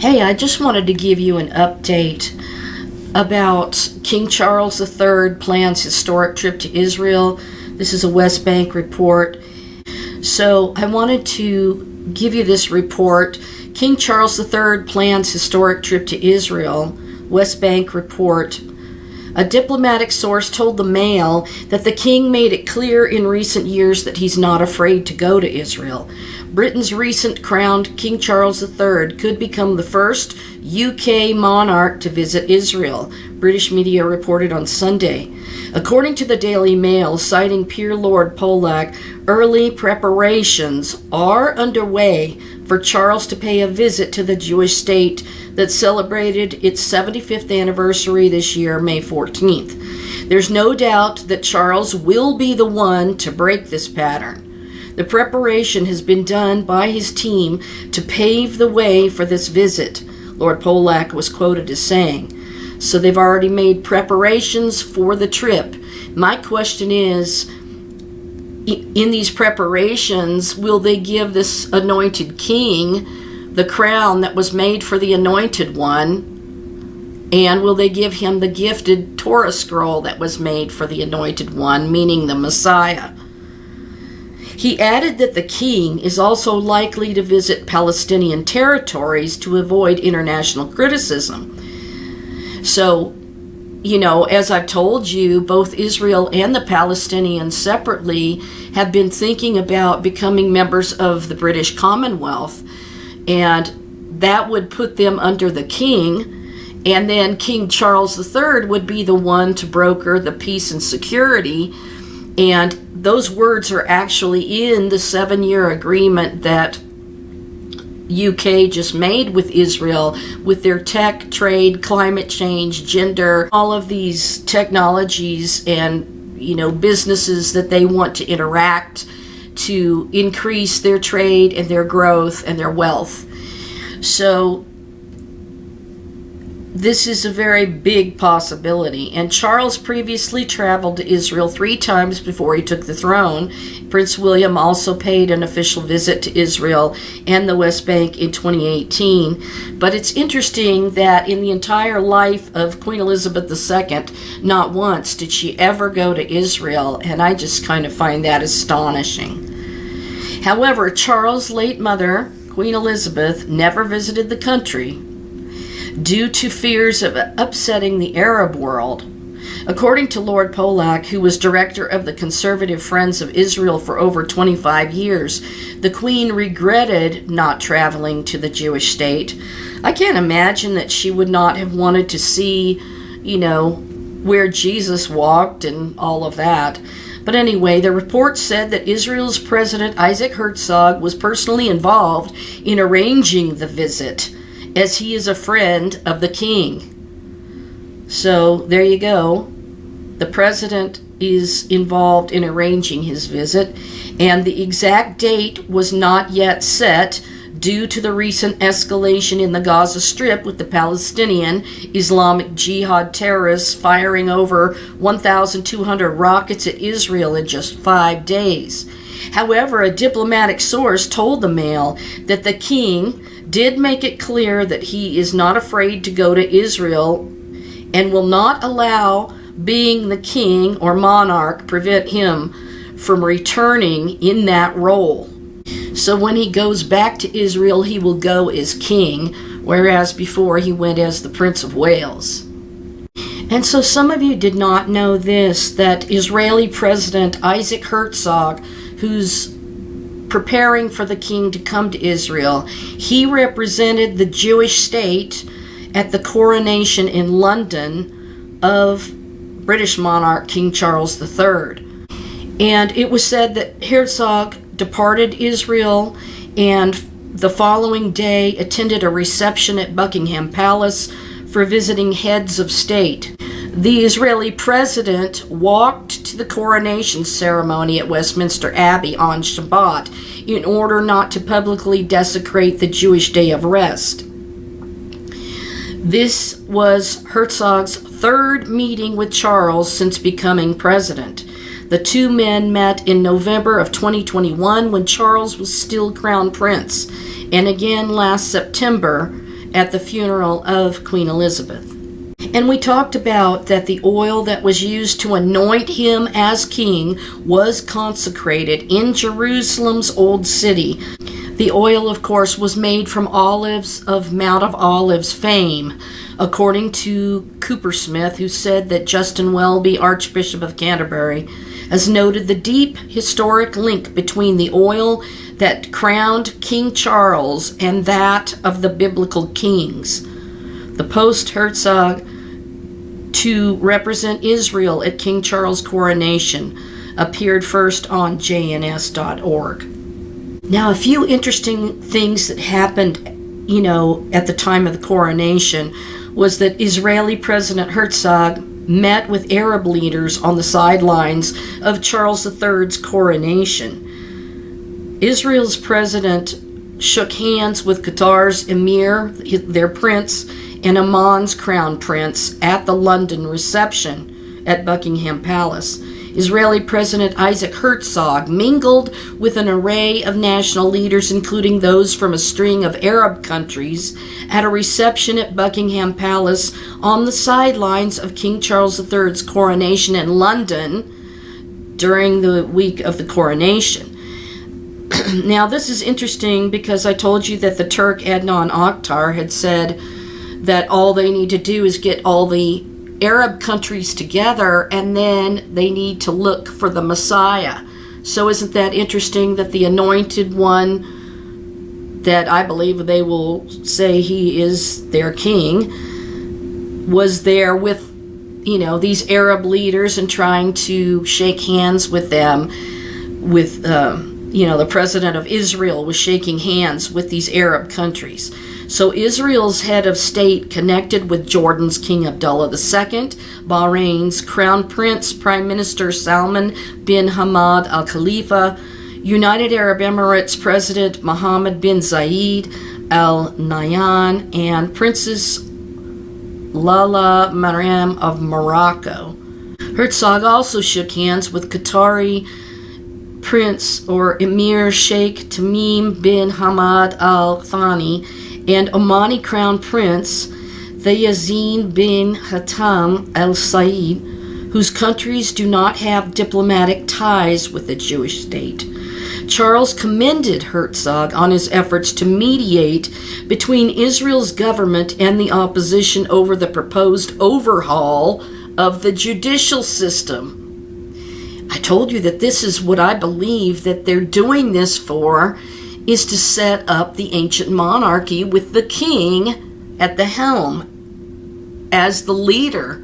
Hey, I just wanted to give you an update about King Charles III plans historic trip to Israel. This is a West Bank report. So I wanted to give you this report. King Charles III plans historic trip to Israel. West Bank report. A diplomatic source told the Mail that the king made it clear in recent years that he's not afraid to go to Israel. Britain's recent crowned King Charles III could become the first UK monarch to visit Israel, British media reported on Sunday. According to the Daily Mail, citing Peer Lord Pollack, early preparations are underway for Charles to pay a visit to the Jewish state that celebrated its 75th anniversary this year, May 14th. There's no doubt that Charles will be the one to break this pattern. The preparation has been done by his team to pave the way for this visit, Lord Pollack was quoted as saying. So they've already made preparations for the trip. My question is, in these preparations, will they give this anointed king the crown that was made for the anointed one? And will they give him the gifted Torah scroll that was made for the anointed one, meaning the Messiah? He added that the king is also likely to visit Palestinian territories to avoid international criticism. So, as I've told you, both Israel and the Palestinians separately have been thinking about becoming members of the British Commonwealth, and that would put them under the king, and then King Charles III would be the one to broker the peace and security. And those words are actually in the 7-year agreement that UK just made with Israel with their tech, trade, climate change, gender, all of these technologies and, businesses that they want to interact to increase their trade and their growth and their wealth. So this is a very big possibility, and Charles previously traveled to Israel 3 times before he took the throne. Prince William also paid an official visit to Israel and the West Bank in 2018. But it's interesting that in the entire life of Queen Elizabeth II, not once did she ever go to Israel, and I just kind of find that astonishing. However, Charles' late mother, Queen Elizabeth, never visited the country due to fears of upsetting the Arab world. According to Lord Pollack, who was director of the Conservative Friends of Israel for over 25 years, the Queen regretted not traveling to the Jewish state. I can't imagine that she would not have wanted to see, where Jesus walked and all of that. But anyway, the report said that Israel's President Isaac Herzog was personally involved in arranging the visit, as he is a friend of the king. So there you go. The president is involved in arranging his visit, and the exact date was not yet set due to the recent escalation in the Gaza Strip with the Palestinian Islamic Jihad terrorists firing over 1,200 rockets at Israel in just 5 days. However, a diplomatic source told the Mail that the king did make it clear that he is not afraid to go to Israel and will not allow being the king or monarch prevent him from returning in that role. So when he goes back to Israel, he will go as king, whereas before he went as the Prince of Wales. And so some of you did not know this, that Israeli President Isaac Herzog, who's preparing for the king to come to Israel, he represented the Jewish state at the coronation in London of British monarch King Charles III. And it was said that Herzog departed Israel and the following day attended a reception at Buckingham Palace for visiting heads of state. The Israeli president walked to the coronation ceremony at Westminster Abbey on Shabbat in order not to publicly desecrate the Jewish day of rest. This was Herzog's 3rd meeting with Charles since becoming president. The two men met in November of 2021 when Charles was still crown prince, and again last September at the funeral of Queen Elizabeth. And we talked about that the oil that was used to anoint him as king was consecrated in Jerusalem's old city. The oil, of course, was made from olives of Mount of Olives fame, according to Coopersmith, who said that Justin Welby, Archbishop of Canterbury, has noted the deep historic link between the oil that crowned King Charles and that of the biblical kings. The post Herzog to represent Israel at King Charles' coronation appeared first on jns.org. Now, a few interesting things that happened, at the time of the coronation was that Israeli President Herzog met with Arab leaders on the sidelines of Charles III's coronation. Israel's president shook hands with Qatar's emir, their prince, and Oman's crown prince at the London reception at Buckingham Palace. Israeli President Isaac Herzog mingled with an array of national leaders, including those from a string of Arab countries, at a reception at Buckingham Palace on the sidelines of King Charles III's coronation in London during the week of the coronation. Now, this is interesting because I told you that the Turk Adnan Oktar had said that all they need to do is get all the Arab countries together and then they need to look for the Messiah. So isn't that interesting that the anointed one, that I believe they will say he is their king, was there with, these Arab leaders and trying to shake hands with them, with, the president of Israel was shaking hands with these Arab countries. So Israel's head of state connected with Jordan's King Abdullah II, Bahrain's Crown Prince, Prime Minister Salman bin Hamad Al Khalifa, United Arab Emirates President Mohammed bin Zayed Al Nahyan, and Princess Lala Mariam of Morocco. Herzog also shook hands with Qatari Prince or Emir Sheikh Tamim bin Hamad Al Thani and Omani Crown Prince Yazid bin Hatam Al Said, whose countries do not have diplomatic ties with the Jewish state. Charles commended Herzog on his efforts to mediate between Israel's government and the opposition over the proposed overhaul of the judicial system. I told you that this is what I believe that they're doing this for, is to set up the ancient monarchy with the king at the helm as the leader,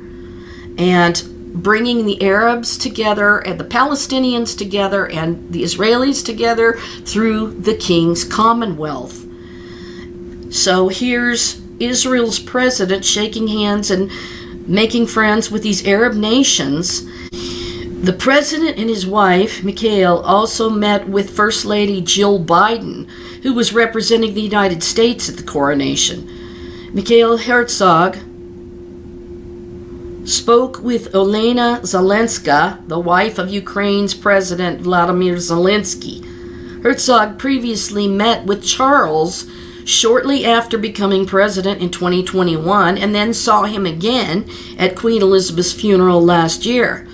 and bringing the Arabs together and the Palestinians together and the Israelis together through the king's commonwealth. So here's Israel's president shaking hands and making friends with these Arab nations. The president and his wife, Mikhail, also met with First Lady Jill Biden, who was representing the United States at the coronation. Mikhail Herzog spoke with Olena Zelenska, the wife of Ukraine's President Vladimir Zelensky. Herzog previously met with Charles shortly after becoming president in 2021 and then saw him again at Queen Elizabeth's funeral last year.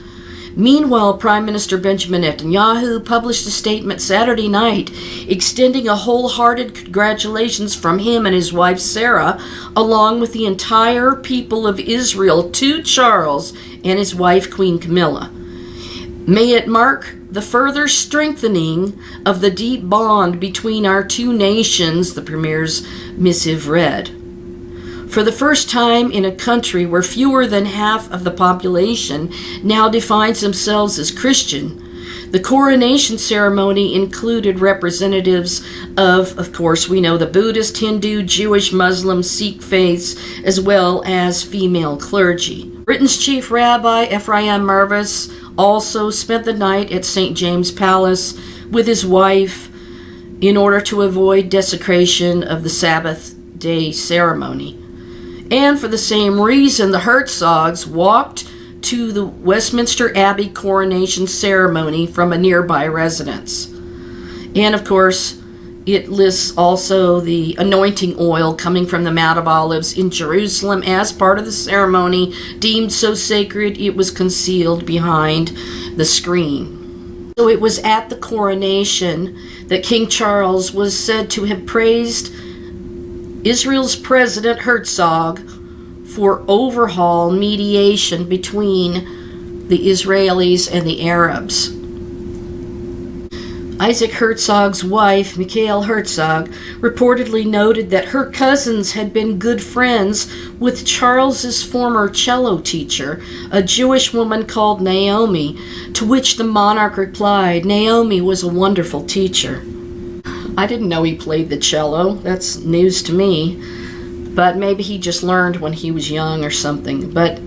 Meanwhile, Prime Minister Benjamin Netanyahu published a statement Saturday night extending a wholehearted congratulations from him and his wife Sarah, along with the entire people of Israel, to Charles and his wife Queen Camilla. May it mark the further strengthening of the deep bond between our two nations, the Premier's missive read. For the first time in a country where fewer than half of the population now defines themselves as Christian, the coronation ceremony included representatives of course, we know the Buddhist, Hindu, Jewish, Muslim, Sikh faiths, as well as female clergy. Britain's chief rabbi, Ephraim Mervis, also spent the night at St. James Palace with his wife in order to avoid desecration of the Sabbath day ceremony. And for the same reason, the Herzogs walked to the Westminster Abbey coronation ceremony from a nearby residence. And of course, It lists also the anointing oil coming from the Mount of Olives in Jerusalem as part of the ceremony, deemed so sacred it was concealed behind the screen. So it was at the coronation that King Charles was said to have praised Israel's President Herzog for overhaul mediation between the Israelis and the Arabs. Isaac Herzog's wife, Michael Herzog, reportedly noted that her cousins had been good friends with Charles's former cello teacher, a Jewish woman called Naomi, to which the monarch replied, "Naomi was a wonderful teacher." I didn't know he played the cello. That's news to me. But maybe he just learned when he was young or something. But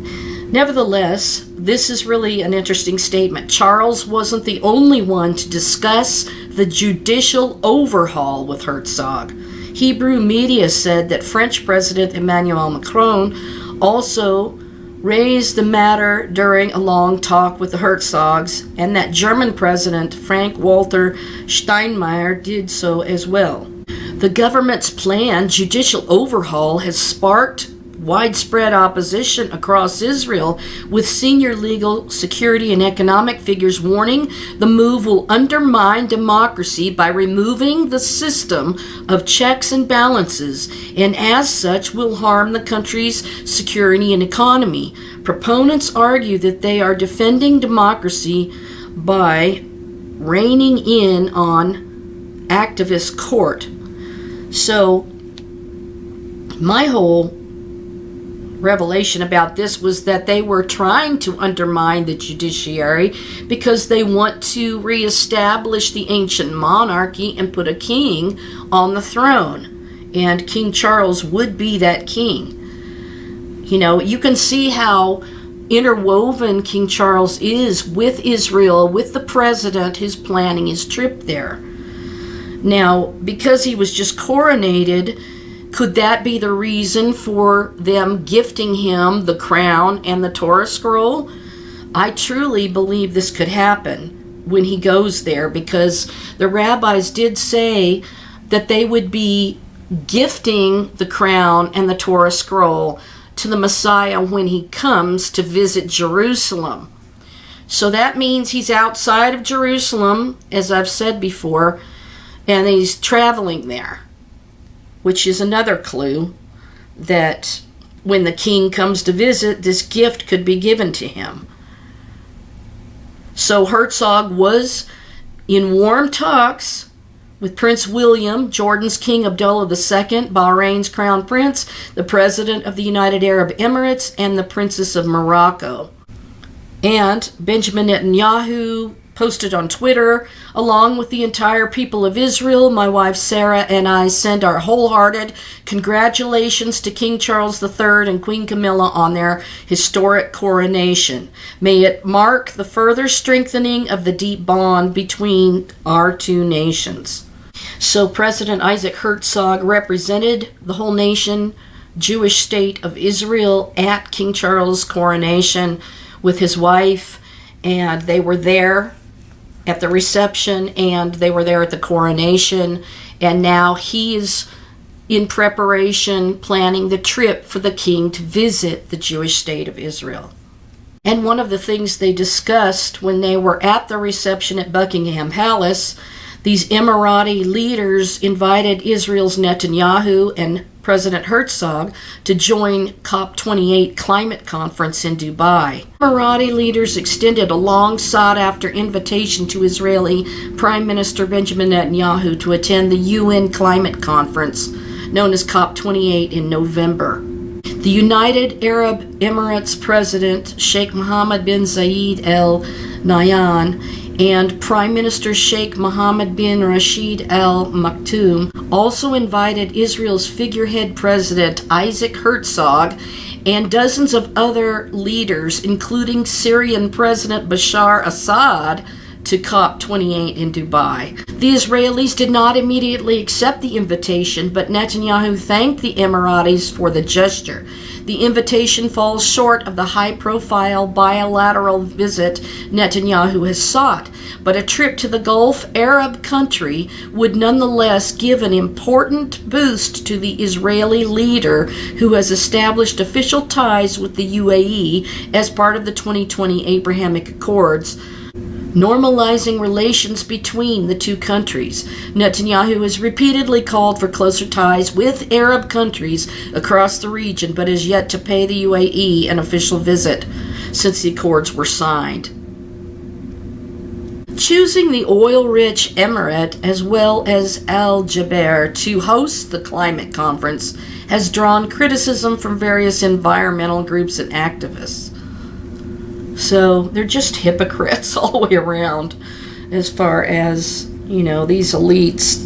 nevertheless, this is really an interesting statement. Charles wasn't the only one to discuss the judicial overhaul with Herzog. Hebrew media said that French President Emmanuel Macron also raised the matter during a long talk with the Herzogs, and that German President Frank-Walter Steinmeier did so as well. The government's planned judicial overhaul has sparked widespread opposition across Israel, with senior legal, security, and economic figures warning the move will undermine democracy by removing the system of checks and balances, and as such will harm the country's security and economy. Proponents argue that they are defending democracy by reining in on activist court. So, my whole revelation about this was that they were trying to undermine the judiciary because they want to reestablish the ancient monarchy and put a king on the throne. And King Charles would be that king. You know, you can see how interwoven King Charles is with Israel, with the president, his planning his trip there. Now, because he was just coronated, could that be the reason for them gifting him the crown and the Torah scroll? I truly believe this could happen when he goes there, because the rabbis did say that they would be gifting the crown and the Torah scroll to the Messiah when he comes to visit Jerusalem. So that means he's outside of Jerusalem, as I've said before, and he's traveling there, which is another clue that when the king comes to visit, this gift could be given to him. So Herzog was in warm talks with Prince William, Jordan's King Abdullah II, Bahrain's Crown Prince, the President of the United Arab Emirates, and the Princess of Morocco. And Benjamin Netanyahu posted on Twitter, along with the entire people of Israel, my wife Sarah and I send our wholehearted congratulations to King Charles III and Queen Camilla on their historic coronation. May it mark the further strengthening of the deep bond between our two nations. So President Isaac Herzog represented the whole nation, Jewish state of Israel, at King Charles' coronation with his wife, and they were there at the reception, and they were there at the coronation, and now he is in preparation, planning the trip for the king to visit the Jewish state of Israel. And one of the things they discussed when they were at the reception at Buckingham Palace, these Emirati leaders invited Israel's Netanyahu and President Herzog to join COP28 climate conference in Dubai. Emirati leaders extended a long sought-after invitation to Israeli Prime Minister Benjamin Netanyahu to attend the UN climate conference known as COP28 in November. The United Arab Emirates President Sheikh Mohammed bin Zayed Al Nahyan and Prime Minister Sheikh Mohammed bin Rashid Al Maktoum also invited Israel's figurehead President Isaac Herzog and dozens of other leaders, including Syrian President Bashar Assad, to COP28 in Dubai. The Israelis did not immediately accept the invitation, but Netanyahu thanked the Emiratis for the gesture. The invitation falls short of the high-profile bilateral visit Netanyahu has sought, but a trip to the Gulf Arab country would nonetheless give an important boost to the Israeli leader, who has established official ties with the UAE as part of the 2020 Abrahamic Accords, normalizing relations between the two countries. Netanyahu has repeatedly called for closer ties with Arab countries across the region, but has yet to pay the UAE an official visit since the accords were signed. Choosing the oil-rich emirate as well as Al Jaber to host the climate conference has drawn criticism from various environmental groups and activists. So they're just hypocrites all the way around as far as, these elites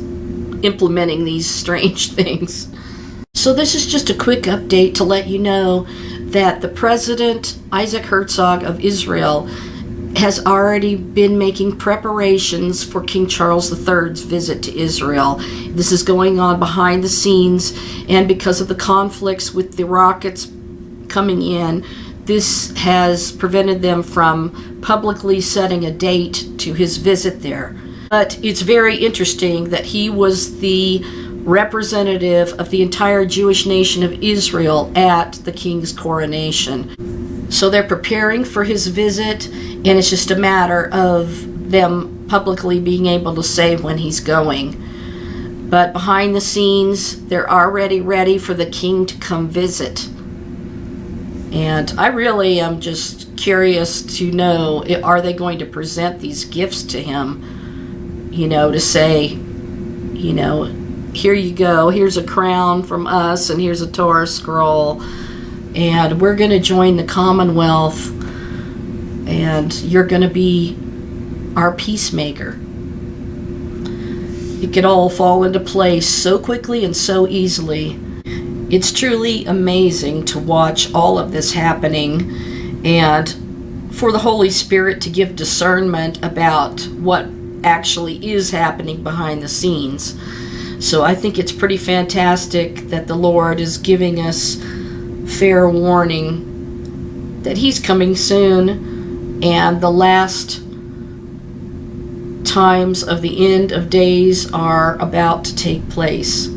implementing these strange things. So this is just a quick update to let you know that the President, Isaac Herzog of Israel, has already been making preparations for King Charles III's visit to Israel. This is going on behind the scenes, and because of the conflicts with the rockets coming in, this has prevented them from publicly setting a date to his visit there. But it's very interesting that he was the representative of the entire Jewish nation of Israel at the king's coronation. So they're preparing for his visit, and it's just a matter of them publicly being able to say when he's going. But behind the scenes, they're already ready for the king to come visit. And I really am just curious to know, are they going to present these gifts to him, to say, here you go, here's a crown from us, and here's a Torah scroll, and we're going to join the Commonwealth, and you're going to be our peacemaker. It could all fall into place so quickly and so easily. It's truly amazing to watch all of this happening, and for the Holy Spirit to give discernment about what actually is happening behind the scenes. So I think it's pretty fantastic that the Lord is giving us fair warning that He's coming soon, and the last times of the end of days are about to take place.